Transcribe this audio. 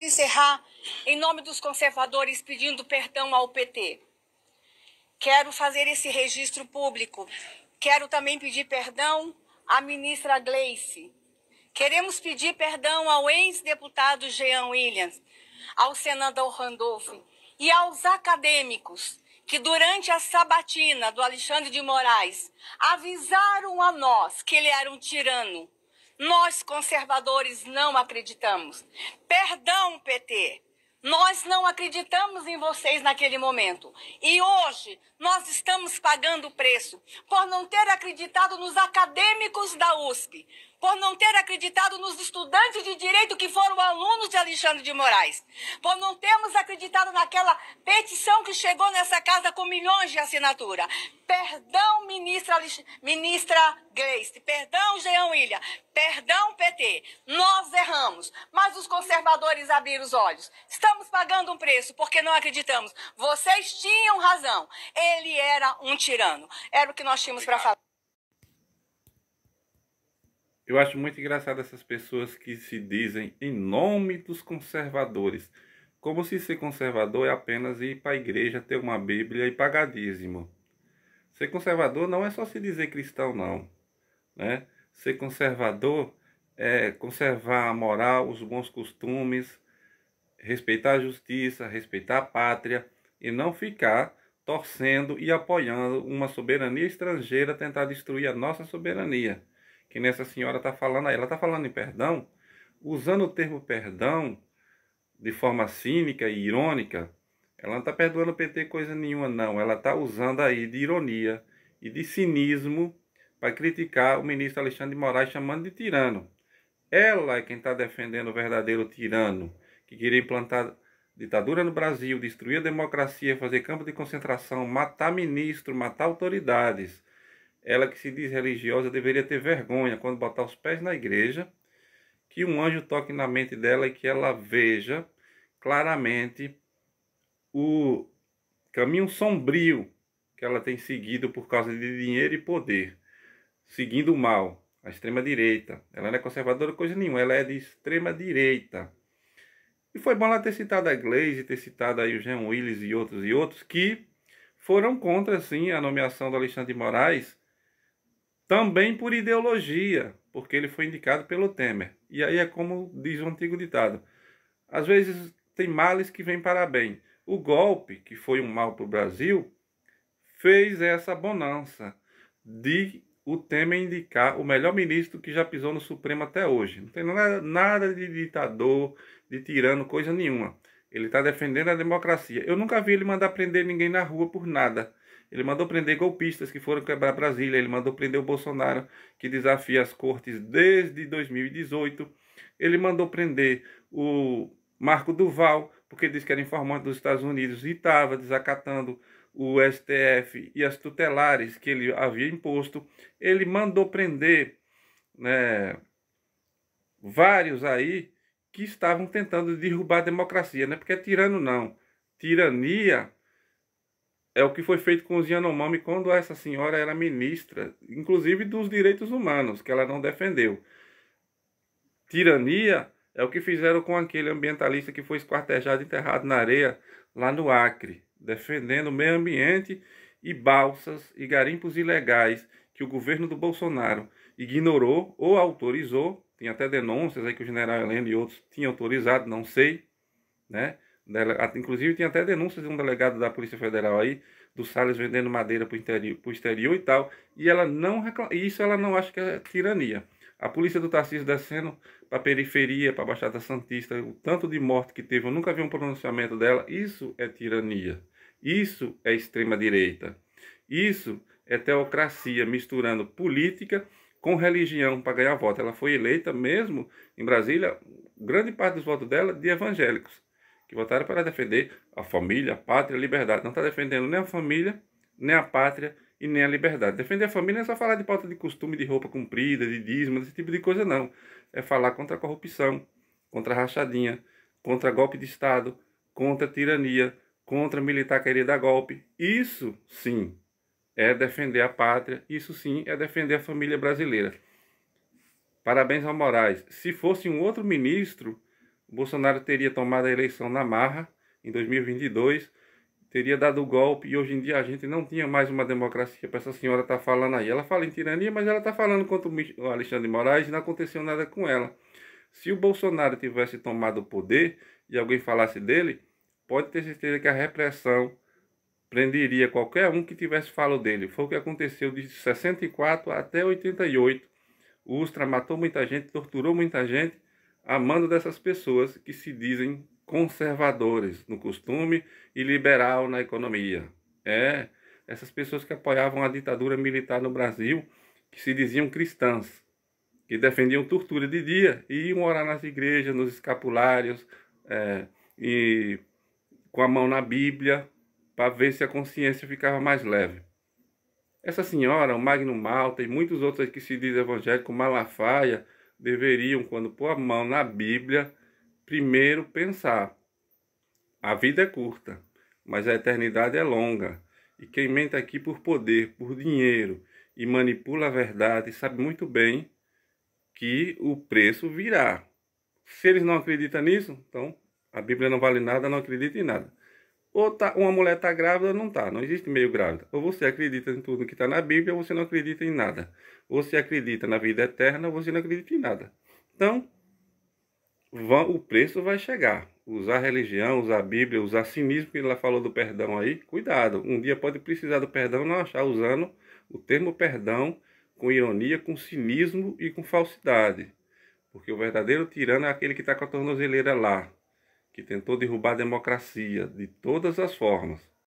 Encerrar em nome dos conservadores pedindo perdão ao PT. Quero fazer esse registro público. Quero também pedir perdão à ministra Gleice. Queremos pedir perdão ao ex-deputado Jean Williams, ao senador Randolph e aos acadêmicos que durante a sabatina do Alexandre de Moraes avisaram a nós que ele era um tirano. Nós, conservadores, não acreditamos. Perdão, PT. Nós não acreditamos em vocês naquele momento. E hoje nós estamos pagando o preço por não ter acreditado nos acadêmicos da USP, por não ter acreditado nos estudantes de direito que foram alunos de Alexandre de Moraes, por não termos acreditado naquela petição que chegou nessa casa com milhões de assinaturas. Perdão, ministra Gleice, perdão, Jean William, perdão, PT. Nós erramos, mas os conservadores abriram os olhos. Estamos pagando um preço porque não acreditamos. Vocês tinham razão. Ele era um tirano. Era o que nós tínhamos para falar. Eu acho muito engraçado essas pessoas que se dizem em nome dos conservadores. Como se ser conservador é apenas ir para a igreja, ter uma Bíblia e pagar dízimo. Ser conservador não é só se dizer cristão, não, né? Ser conservador é conservar a moral, os bons costumes, respeitar a justiça, respeitar a pátria e não ficar torcendo e apoiando uma soberania estrangeira tentar destruir a nossa soberania. Que nessa senhora está falando aí, ela está falando em perdão, usando o termo perdão de forma cínica e irônica. Ela não está perdoando o PT coisa nenhuma, não. Ela está usando aí de ironia e de cinismo para criticar o ministro Alexandre de Moraes, chamando de tirano. Ela é quem está defendendo o verdadeiro tirano, que queria implantar ditadura no Brasil, destruir a democracia, fazer campo de concentração, matar ministro, matar autoridades. Ela que se diz religiosa deveria ter vergonha quando botar os pés na igreja, que um anjo toque na mente dela e que ela veja claramente o caminho sombrio que ela tem seguido por causa de dinheiro e poder, seguindo o mal, a extrema-direita. Ela não é conservadora coisa nenhuma, ela é de extrema-direita. E foi bom ela ter citado a Gleice, ter citado aí o Jean Willis e outros que foram contra, sim, a nomeação do Alexandre de Moraes, também por ideologia, porque ele foi indicado pelo Temer. E aí é como diz o antigo ditado, às vezes tem males que vêm para bem. O golpe, que foi um mal para o Brasil, fez essa bonança de o Temer indicar o melhor ministro que já pisou no Supremo até hoje. Não tem nada de ditador, de tirano, coisa nenhuma. Ele está defendendo a democracia. Eu nunca vi ele mandar prender ninguém na rua por nada. Ele mandou prender golpistas que foram quebrar Brasília. Ele mandou prender o Bolsonaro, que desafia as cortes desde 2018. Ele mandou prender o Marco Duval, porque disse que era informante dos Estados Unidos e estava desacatando o STF e as tutelares que ele havia imposto. Ele mandou prender, né, vários aí que estavam tentando derrubar a democracia. Não é porque é tirano, não. Tirania é o que foi feito com os Yanomami quando essa senhora era ministra, inclusive dos direitos humanos, que ela não defendeu. Tirania é o que fizeram com aquele ambientalista que foi esquartejado e enterrado na areia lá no Acre, defendendo o meio ambiente e balsas e garimpos ilegais que o governo do Bolsonaro ignorou ou autorizou. Tem até denúncias aí que o general Heleno e outros tinham autorizado, não sei, né? Inclusive tem até denúncias de um delegado da Polícia Federal aí, do Salles vendendo madeira para o exterior e tal, e ela não reclama, isso ela não acha que é tirania. A polícia do Tarcísio descendo para a periferia, para a Baixada Santista, o tanto de morte que teve, eu nunca vi um pronunciamento dela. Isso é tirania. Isso é extrema-direita. Isso é teocracia, misturando política com religião para ganhar voto. Ela foi eleita mesmo em Brasília, grande parte dos votos dela de evangélicos, que votaram para defender a família, a pátria, a liberdade. Não está defendendo nem a família, nem a pátria e nem a liberdade. Defender a família não é só falar de pauta de costume, de roupa comprida, de dízimo, desse tipo de coisa, não. É falar contra a corrupção, contra a rachadinha, contra golpe de Estado, contra a tirania, contra militar querer dar golpe. Isso, sim, é defender a pátria. Isso, sim, é defender a família brasileira. Parabéns ao Moraes. Se fosse um outro ministro, O Bolsonaro teria tomado a eleição na marra em 2022, teria dado o golpe e hoje em dia a gente não tinha mais uma democracia para essa senhora estar falando aí. Ela fala em tirania, mas ela está falando contra o Alexandre de Moraes e não aconteceu nada com ela. Se o Bolsonaro tivesse tomado o poder e alguém falasse dele, pode ter certeza que a repressão prenderia qualquer um que tivesse falo dele. Foi o que aconteceu de 64 até 88. O Ustra matou muita gente, torturou muita gente, a mando dessas pessoas que se dizem conservadores no costume e liberal na economia. Essas pessoas que apoiavam a ditadura militar no Brasil, que se diziam cristãs, que defendiam tortura de dia e iam orar nas igrejas, nos escapulários, e com a mão na Bíblia, para ver se a consciência ficava mais leve. Essa senhora, o Magno Malta e muitos outros que se dizem evangélicos, Malafaia, deveriam, quando pôr a mão na Bíblia, primeiro pensar: a vida é curta, mas a eternidade é longa. E quem mente aqui por poder, por dinheiro e manipula a verdade, sabe muito bem que o preço virá. Se eles não acreditam nisso, então a Bíblia não vale nada, não acredita em nada. Ou uma mulher está grávida ou não está, não existe meio grávida. Ou você acredita em tudo que está na Bíblia ou você não acredita em nada. Ou você acredita na vida eterna ou você não acredita em nada. Então, o preço vai chegar. Usar religião, usar a Bíblia, usar cinismo, que ela falou do perdão aí, cuidado. Um dia pode precisar do perdão e não achar usando o termo perdão com ironia, com cinismo e com falsidade. Porque o verdadeiro tirano é aquele que está com a tornozeleira lá, que tentou derrubar a democracia de todas as formas.